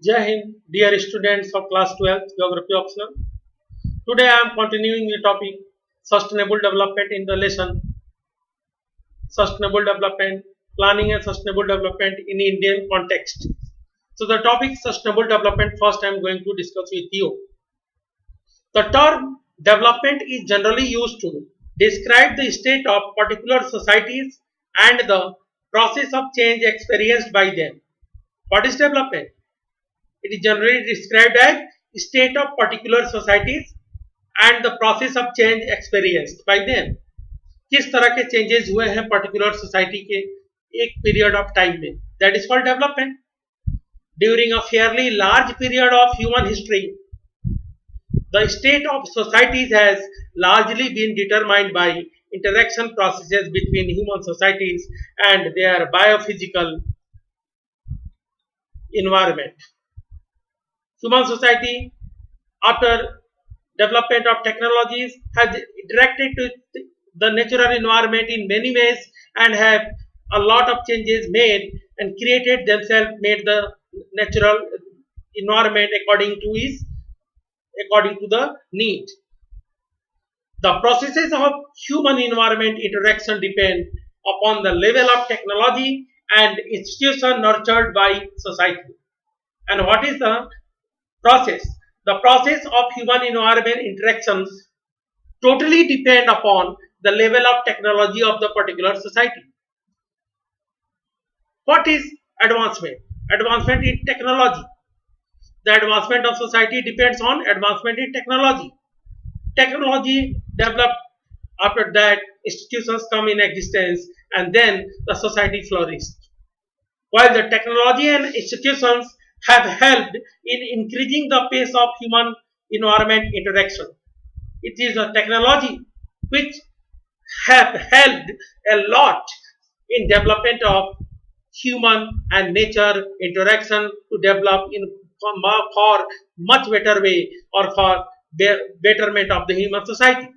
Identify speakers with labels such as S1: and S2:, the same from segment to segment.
S1: Jai Hind, dear students of class 12th Geography optional. Today I am continuing the topic Sustainable Development in the lesson Sustainable Development, Planning and Sustainable Development in Indian context. So the topic Sustainable Development first I am going to discuss with you. The term development is generally used to describe the state of particular societies and the process of change experienced by them. What is development? It is generally described as state of particular societies and the process of change experienced by them. किस तरह के changes हुए हैं particular society के एक period of time में, that is called development. During a fairly large period of human history, the state of societies has largely been determined by interaction processes between human societies and their biophysical environment. Human society, after development of technologies, has interacted with the natural environment in many ways and have a lot of changes made and created themselves, made the natural environment according to the need. The processes of human environment interaction depend upon the level of technology and institution nurtured by society. And what is the process? The process of human environment interactions totally depend upon the level of technology of the particular society. What is advancement? Advancement in technology. The advancement of society depends on advancement in technology. Technology developed, after that institutions come in existence, and then the society flourished. While the technology and institutions have helped in increasing the pace of human environment interaction, it is a technology which have helped a lot in development of human and nature interaction to develop in for much better way or for betterment of the human society.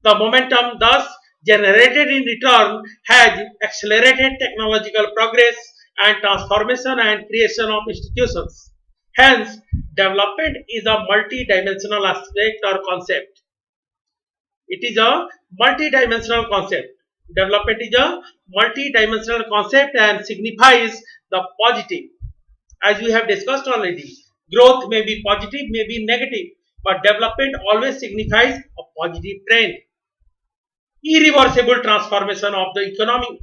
S1: The momentum thus generated in return has accelerated technological progress and transformation and creation of institutions. Hence, development is a multi-dimensional aspect or concept. It is a multi-dimensional concept. Development is a multi-dimensional concept and signifies the positive. As we have discussed already, growth may be positive, may be negative, but development always signifies a positive trend. Irreversible transformation of the economy.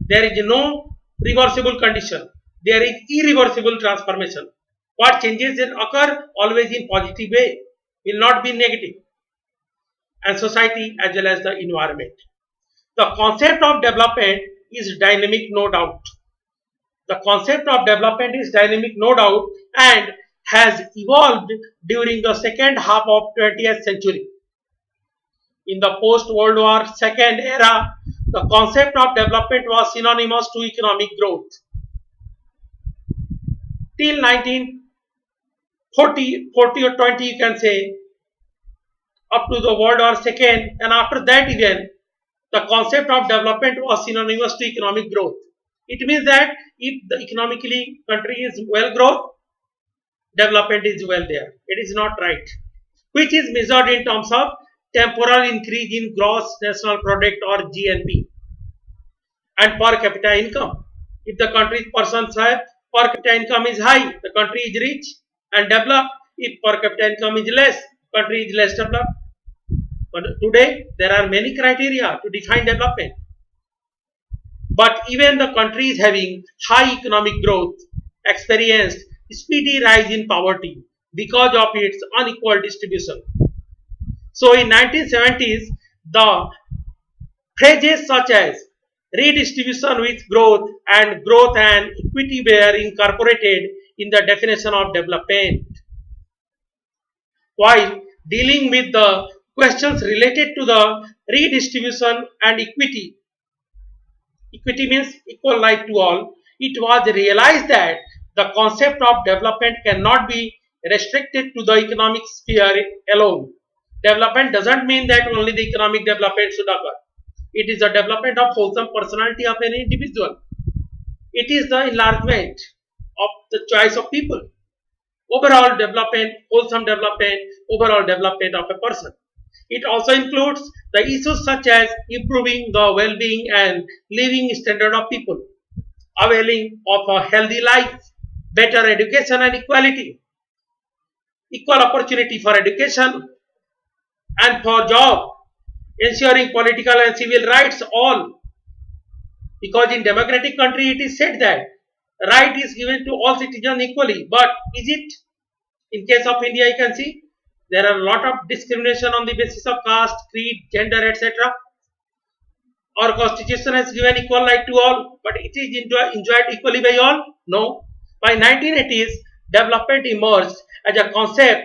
S1: There is no reversible condition. There is irreversible transformation. What changes that occur always in positive way, will not be negative. And society as well as the environment. The concept of development is dynamic, no doubt. The concept of development is dynamic, no doubt, and has evolved during the second half of 20th century. In the post-World War II era, the concept of development was synonymous to economic growth. Till 1940 or 20, you can say, up to the World War II, and after that even, the concept of development was synonymous to economic growth. It means that if the economically country is well grown, development is well there. It is not right. Which is measured in terms of temporal increase in gross national product or GNP and per capita income. If the country's persons have per capita income is high, the country is rich and developed. If per capita income is less, country is less developed. But today there are many criteria to define development. But even the country is having high economic growth, experienced speedy rise in poverty because of its unequal distribution. So in 1970s, the phrases such as redistribution with growth and equity were incorporated in the definition of development. While dealing with the questions related to the redistribution and equity means equal right to all, it was realized that the concept of development cannot be restricted to the economic sphere alone. Development doesn't mean that only the economic development should occur. It is the development of wholesome personality of any individual. It is the enlargement of the choice of people. Overall development, wholesome development, overall development of a person. It also includes the issues such as improving the well-being and living standard of people, availing of a healthy life, better education and equality, equal opportunity for education and for job, ensuring political and civil rights all. Because in democratic country it is said that right is given to all citizens equally. But is it? In case of India, you can see there are a lot of discrimination on the basis of caste, creed, gender, etc. Our constitution has given equal right to all, but it is enjoyed equally by all? No. By 1980s, development emerged as a concept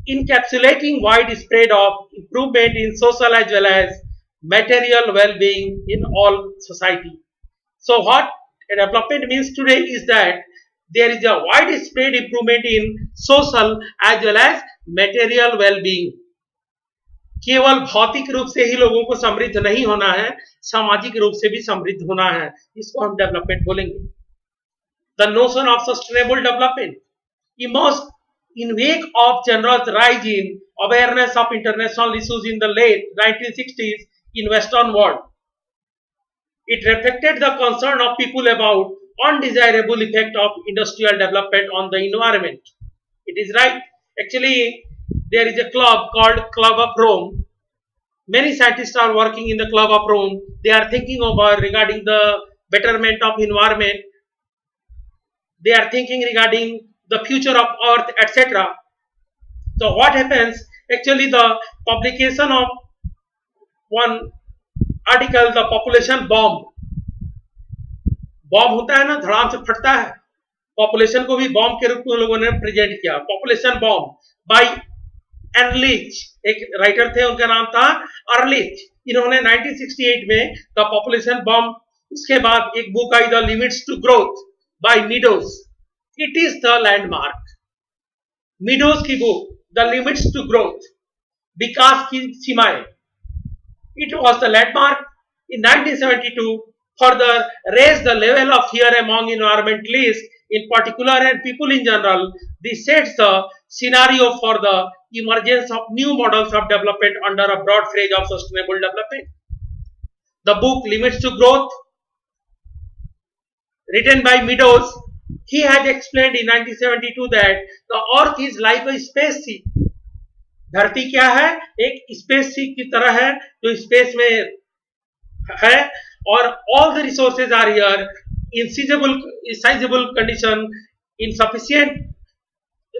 S1: encapsulating wide spread of improvement in social as well as material well-being in all society. So what development means today is that there is a widespread improvement in social as well as material well-being. केवल भौतिक रूप से ही लोगों को समृद्ध नहीं होना है, सामाजिक रूप से भी समृद्ध होना है, इसको हम डेवलपमेंट बोलेंगे. The notion of sustainable development emerged in wake of general rise in awareness of international issues in the late 1960s in Western world. It reflected the concern of people about undesirable effect of industrial development on the environment. It is right. Actually, there is a club called Club of Rome. Many scientists are working in the Club of Rome. They are thinking about regarding the betterment of environment. They are thinking regarding the future of Earth, etc. So what happens? Actually, the publication of one article, the population bomb. Bomb होता है ना, धड़ाम से फटता है. Population को भी bomb के रूप में लोगों ने प्रेजेंट किया. पॉपुलेशन बॉम्ब बाय अर्लिच, एक राइटर थे, उनका नाम था अर्लिच. इन्होंने 1968 में द पॉपुलेशन बॉम्ब, उसके बाद एक बुक आई the limits to growth by Meadows. It is the landmark. Meadows की book the limits to growth, विकास की सीमाएं. It was the landmark. In 1972 further raised the level of fear among environmentalists in particular and people in general. This sets the scenario for the emergence of new models of development under a broad phrase of sustainable development. The book Limits to Growth, written by Meadows, he had explained in 1972 that the earth is like a space ship. धरती क्या है? एक space ship की तरह है जो space में है, और all the resources are here in sizable condition, insufficient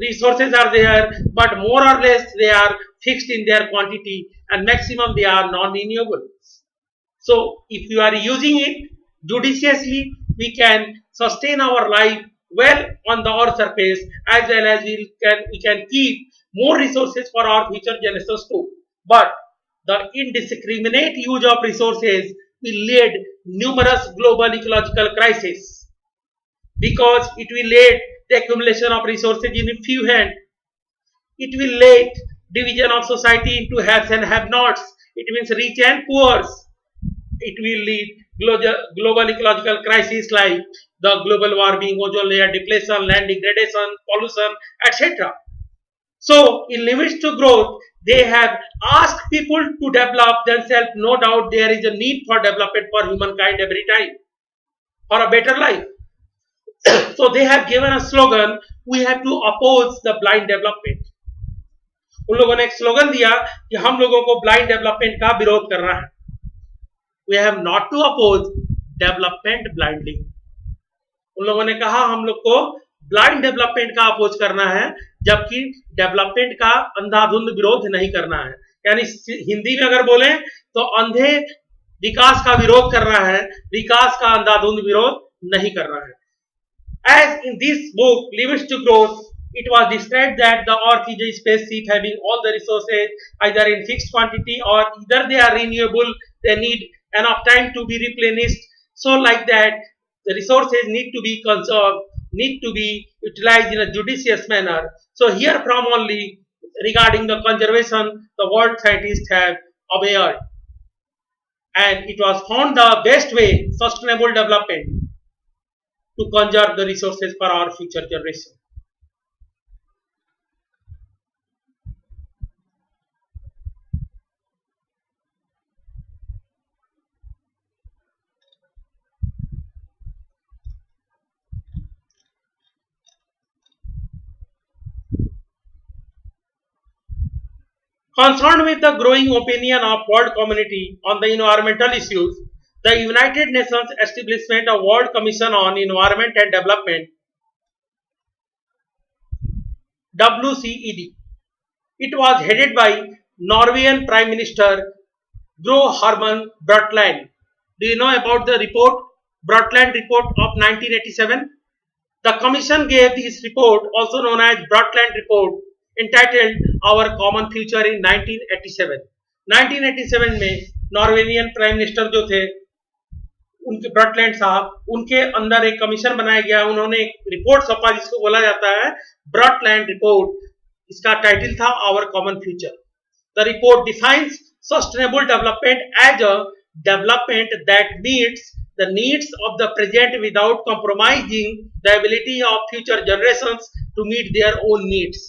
S1: resources are there, but more or less they are fixed in their quantity and maximum they are non-renewable. So if you are using it judiciously, we can sustain our life well on the earth surface, as well as we can keep more resources for our future generations too. But the indiscriminate use of resources will lead numerous global ecological crises, because it will lead the accumulation of resources in a few hands. It will lead division of society into haves and have-nots. It means rich and poor. It will lead global ecological crises like the global warming, ozone layer depletion, land degradation, pollution, etc. So, in Limits to Growth, they have asked people to develop themselves. No doubt there is a need for development for humankind every time, for a better life. So they have given a slogan, we have to oppose the blind development. उन लोगों ने एक slogan दिया कि हम लोगों को blind development का विरोध करना है. We have not to oppose development blindly. उन लोगों ने कहा हम लोग को ब्लाइंड डेवलपमेंट का अपोज करना है, जबकि डेवलपमेंट का अंधाधुंध विरोध नहीं करना है. यानी हिंदी में अगर बोले तो अंधे विकास का विरोध करना है, विकास का अंधाधुंध विरोध नहीं करना है. As in this book Limits to Growth, it was described that the earth is a spaceship having all the resources either in fixed quantity or either they are renewable, they need enough time to be replenished. So like that, the resources need to be conserved, need to be utilized in a judicious manner. So here from only regarding the conservation, the world scientists have aware, and it was found the best way sustainable development. to conserve the resources for our future generation. Concerned with the growing opinion of world community on the environmental issues, the United Nations establishment of World Commission on Environment and Development WCED. It was headed by Norwegian Prime Minister Gro Harlem Brundtland. Do you know about the report, Brundtland report of 1987? The commission gave this report, also known as Brundtland report, entitled Our Common Future in 1987. 1987 में Norwegian prime minister जो थे उनके ब्रटलैंड साहब उनके अंदर एक commission बनाया गया, उन्होंने एक रिपोर्ट सौंपा जिसको बोला जाता है ब्रटलैंड रिपोर्ट. इसका टाइटल था our common future. The report defines sustainable development as a development that meets the needs of the present without compromising the ability of future generations to meet their own needs.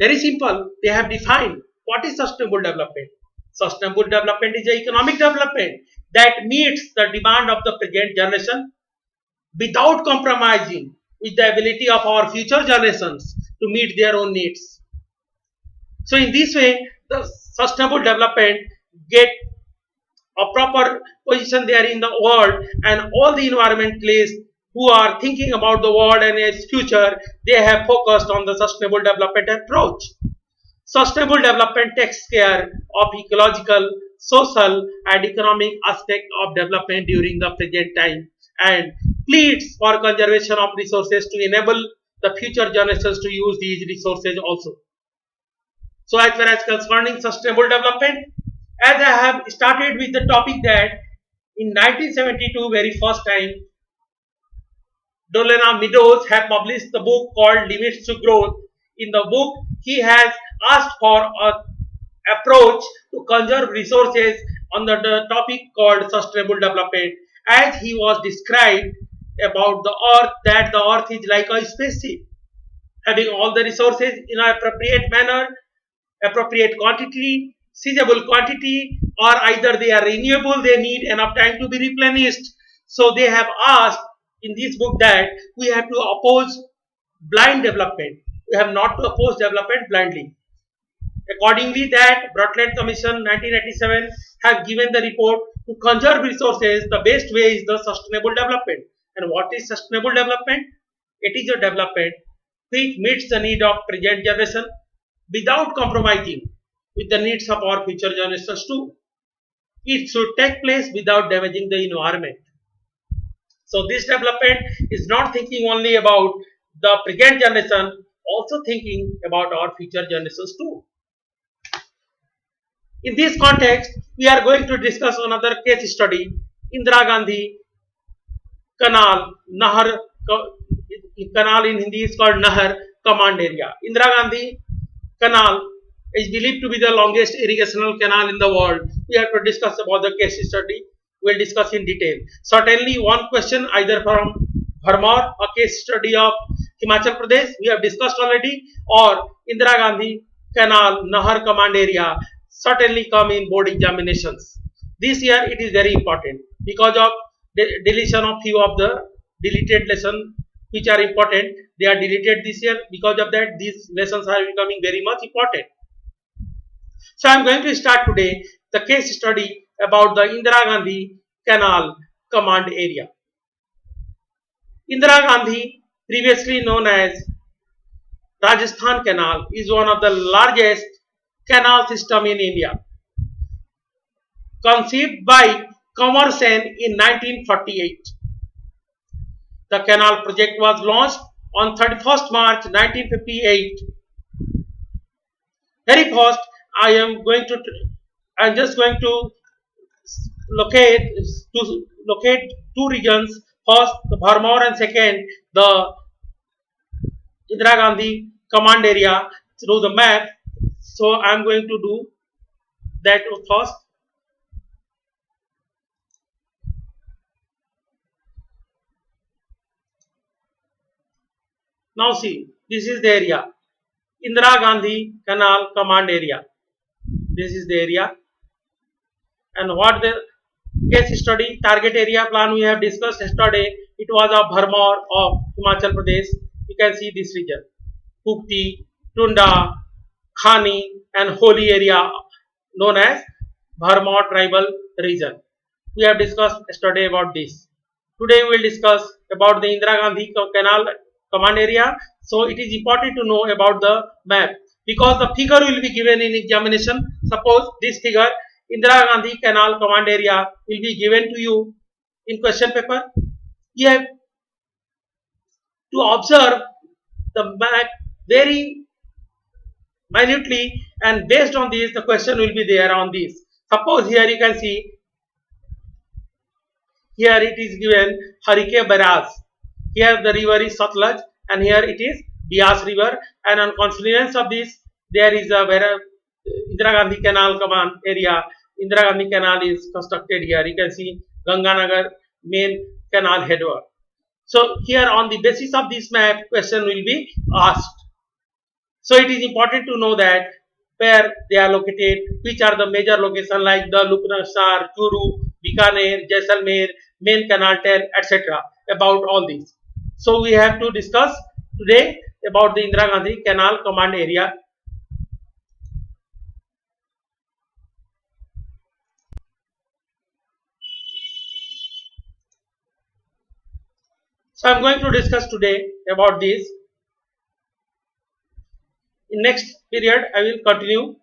S1: Very simple, they have defined what is sustainable development. Sustainable development is an economic development that meets the demand of the present generation without compromising with the ability of our future generations to meet their own needs. So in this way, the sustainable development get a proper position there in the world, and all the environmentalists who are thinking about the world and its future, they have focused on the sustainable development approach. Sustainable development takes care of ecological, social and economic aspect of development during the present time and pleads for conservation of resources to enable the future generations to use these resources also. So as far as concerning sustainable development, as I have started with the topic that in 1972 very first time Dolena Meadows have published the book called Limits to Growth. In the book he has asked for an approach to conserve resources on the topic called sustainable development, as he was described about the earth that the earth is like a spaceship having all the resources in an appropriate manner, appropriate quantity, seizable quantity, or either they are renewable, they need enough time to be replenished. So they have asked in this book that we have to oppose blind development. We have not to oppose development blindly. Accordingly, that Brundtland Commission 1987 have given the report to conserve resources. The best way is the sustainable development. And what is sustainable development? It is a development which meets the need of present generation without compromising with the needs of our future generations too. It should take place without damaging the environment. So this development is not thinking only about the present generation, also thinking about our future generations too. In this context, we are going to discuss another case study, Indira Gandhi Canal, Nahar, Canal in Hindi is called Nahar Command Area. Indira Gandhi Canal is believed to be the longest irrigational canal in the world. We have to discuss about the case study. We will discuss in detail. Certainly one question either from Bharmar, a case study of Himachal Pradesh, we have discussed already, or Indira Gandhi Canal, Nahar Command Area, certainly come in board examinations. This year it is very important because of the deletion of few of the deleted lessons which are important. They are deleted this year. Because of that, these lessons are becoming very much important. So I am going to start today the case study about the Indira Gandhi Canal Command Area. Indira Gandhi, previously known as Rajasthan Canal, is one of the largest canal system in India. Conceived by Kanwar Sen in 1948. The canal project was launched on 31st March 1958. Very first, I am just going to locate two regions. First, the Bharmar, and second, the Indira Gandhi Command Area through the map. So I am going to do that first. Now see, this is the area, Indira Gandhi Canal Command Area. This is the area, and what the case study target area plan we have discussed yesterday. It was of Bharmor of Himachal Pradesh. You can see this region, Pukti, Tunda, Khani, and Holi area known as Bharmor tribal region. We have discussed yesterday about this. Today we will discuss about the Indira Gandhi Canal command area. So it is important to know about the map because the figure will be given in examination. Suppose this figure, Indira Gandhi Canal command area, will be given to you in question paper. You have to observe the map very minutely, and based on this the question will be there on this. Suppose here you can see, here it is given Harike Barrage. Here the river is Satluj and here it is Bias river, and on confluence of this there is a Indira Gandhi Canal command area. Indira Gandhi Canal is constructed here. You can see Ganganagar main canal headward. So here on the basis of this map question will be asked. So it is important to know that where they are located, which are the major locations like the Luknasar, Churu, Bikaner, Jaisalmer, main canal tail, etc. about all these. So we have to discuss today about the Indira Gandhi Canal command area. So I am going to discuss today about this. In next period, I will continue